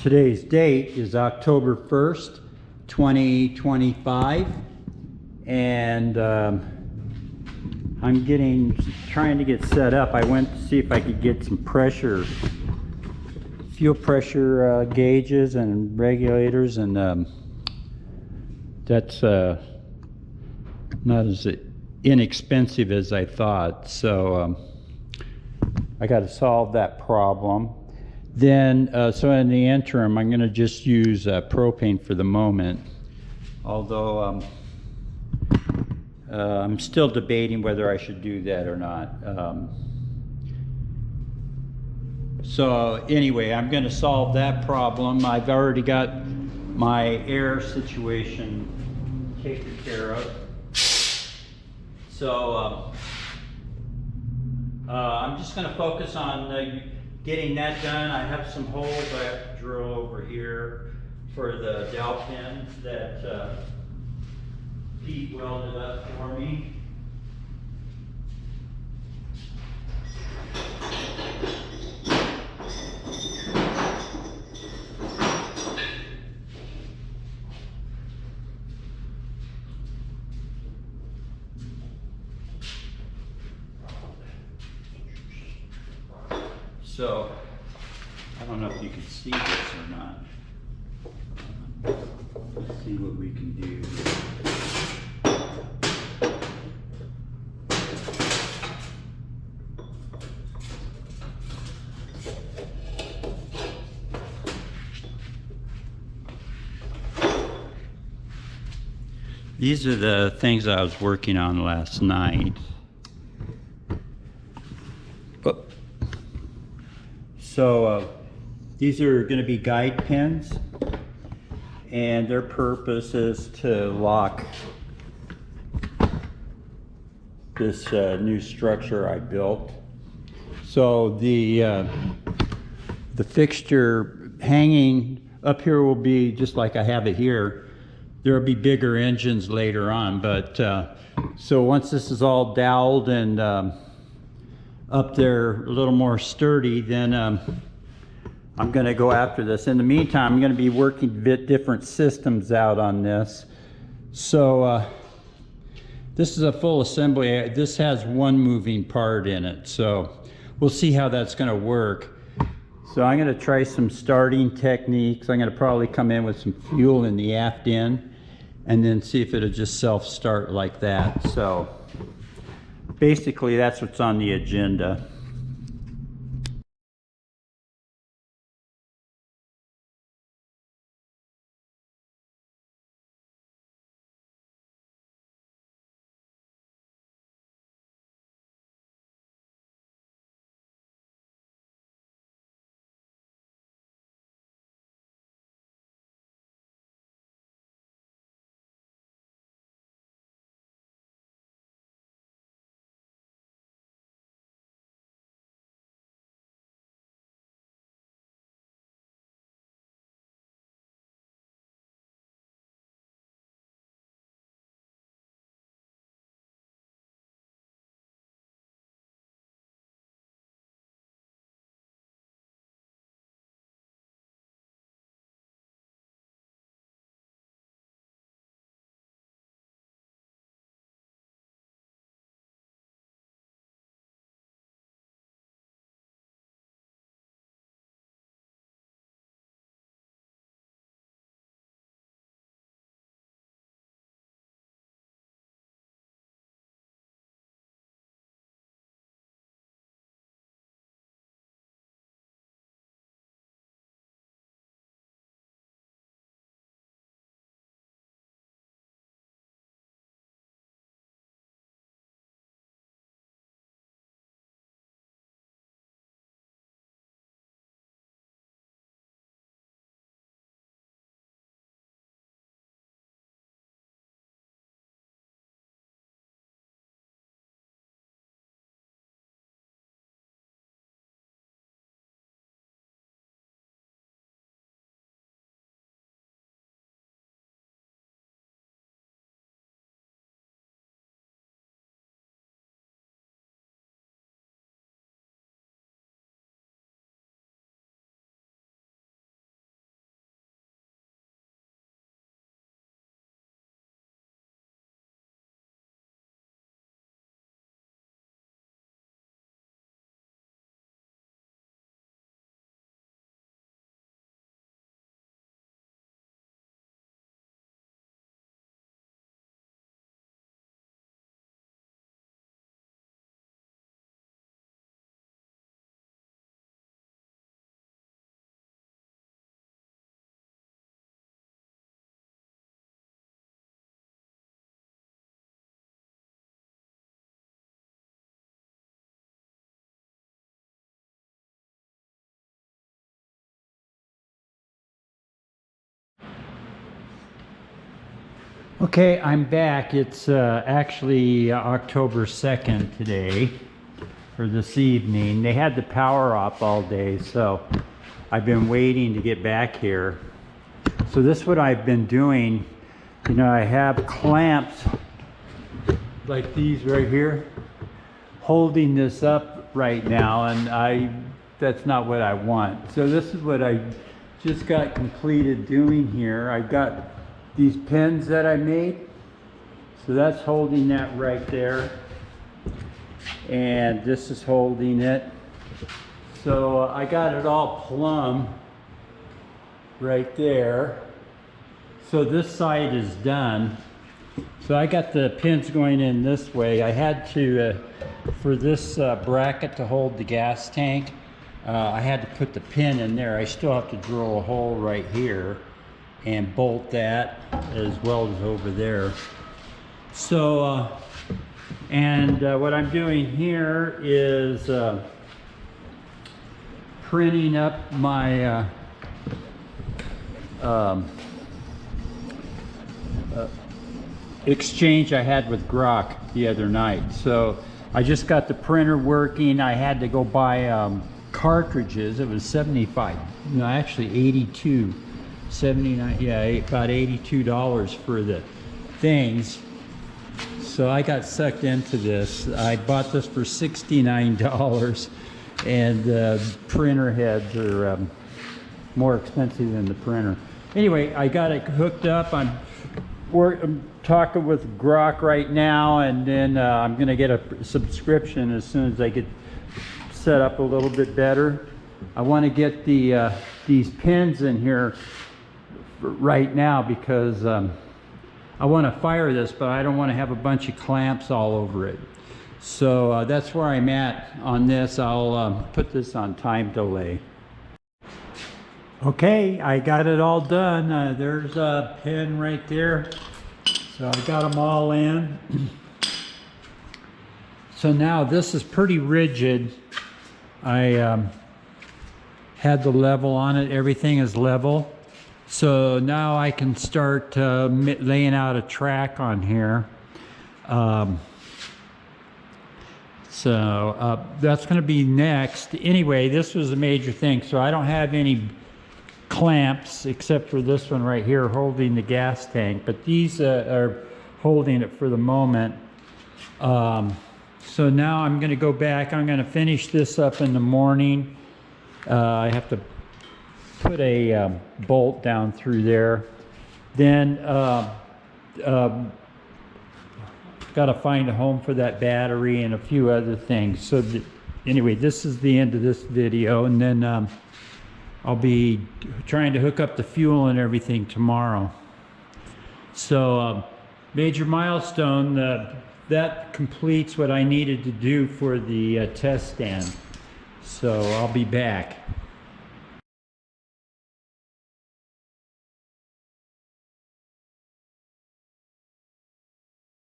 Today's date is October 1st, 2025, and I'm trying to get set up. I went to see if I could get some fuel pressure gauges and regulators, and that's not as inexpensive as I thought. So I got to solve that problem. Then, so in the interim, I'm going to just use propane for the moment, although I'm still debating whether I should do that or not. So anyway, I'm going to solve that problem. I've already got my air situation taken care of. So I'm just going to focus on getting that done. I have some holes I have to drill over here for the dowel pins that Pete welded up for me. So, I don't know if you can see this or not. Let's see what we can do. These are the things I was working on last night. So these are going to be guide pins, and their purpose is to lock this new structure I built. So the fixture hanging up here will be just like I have it here. There will be bigger engines later on, but so once this is all doweled and up there a little more sturdy, then I'm going to go after this. In the meantime, I'm going to be working a bit different systems out on this. So this is a full assembly. This has one moving part in it, so we'll see how that's going to work. So I'm going to try some starting techniques. I'm going to probably come in with some fuel in the aft end and then see if it'll just self-start like that. So basically, that's what's on the agenda. Okay, I'm back. It's actually October 2nd today, or this evening. They had the power off all day, so I've been waiting to get back here. So this is what I've been doing. You know, I have clamps like these right here holding this up right now, and that's not what I want. So this is what I just got completed doing here. I've got these pins that I made, so that's holding that right there, and this is holding it. So I got it all plumb right there. So this side is done. So I got the pins going in this way. I had to, for this bracket to hold the gas tank, I had to put the pin in there. I still have to drill a hole right here and bolt that as well as over there. So, what I'm doing here is printing up my exchange I had with GROK the other night. So I just got the printer working. I had to go buy cartridges. It was 75, no, actually 82. 79, yeah, about $82 for the things. So I got sucked into this. I bought this for $69, and the printer heads are more expensive than the printer. Anyway, I got it hooked up. I'm talking with GROK right now, and then I'm gonna get a subscription as soon as I get set up a little bit better. I want to get these pins in here right now because I want to fire this, but I don't want to have a bunch of clamps all over it. So that's where I'm at on this. I'll put this on time delay. Okay, I got it all done. There's a pin right there. So I got them all in. So now this is pretty rigid. I had the level on it. Everything is level. So now I can start laying out a track on here. That's going to be next. Anyway, this was a major thing. So I don't have any clamps except for this one right here holding the gas tank. But these are holding it for the moment. So now I'm going to go back. I'm going to finish this up in the morning. I have to put a bolt down through there. Then got to find a home for that battery and a few other things. So anyway, this is the end of this video, and then I'll be trying to hook up the fuel and everything tomorrow. So major milestone, that completes what I needed to do for the test stand. So I'll be back.